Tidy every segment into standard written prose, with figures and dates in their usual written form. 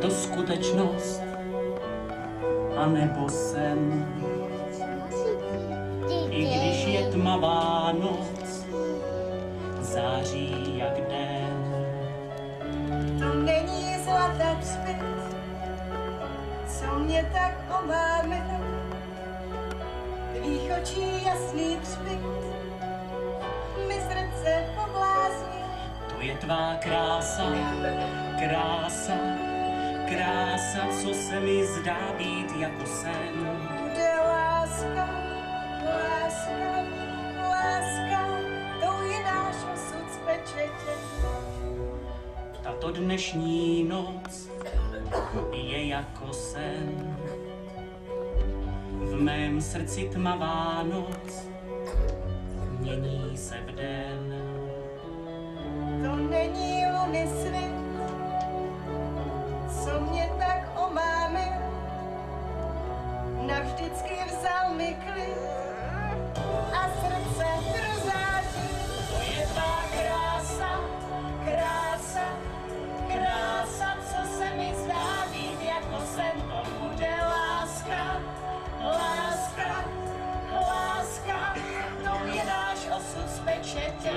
to skutečnost, anebo sen. I když je tmavá noc, září jak den. To není zlatá křpit, co mě tak omáme. Tvých očí jasný třpit mi srdce poblázni. To je tvá krása, krása, krása, co se mi zdá být jako sen. Bude láska, láska, láska, to je náš osud z pečetě. Tato dnešní noc je jako sen. V mém srdci tmavá noc mění se v den. To není luny svit, co mě tak omámil. Navždycky vzal mi klid a srdce rozáří. To je tvá krása, krása, krása, co se mi zdá být jako sen. To bude láska, láska, láska, to je náš osud z pečetě.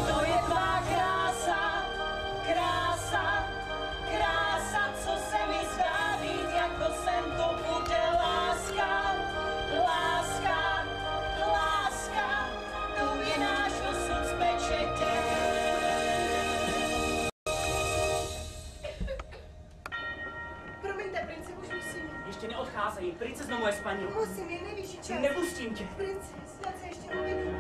To je tvá krása, krása, krása, co se mi zdá být jako sen. To bude láska, láska, láska, to je náš osud z pečetě. Promiňte, prince, už musím. Ještě neodcházej, princezno moje spaní. Musím, je nejvyšší čas. Nepustím tě. Prince, snad se ještě uvidíme.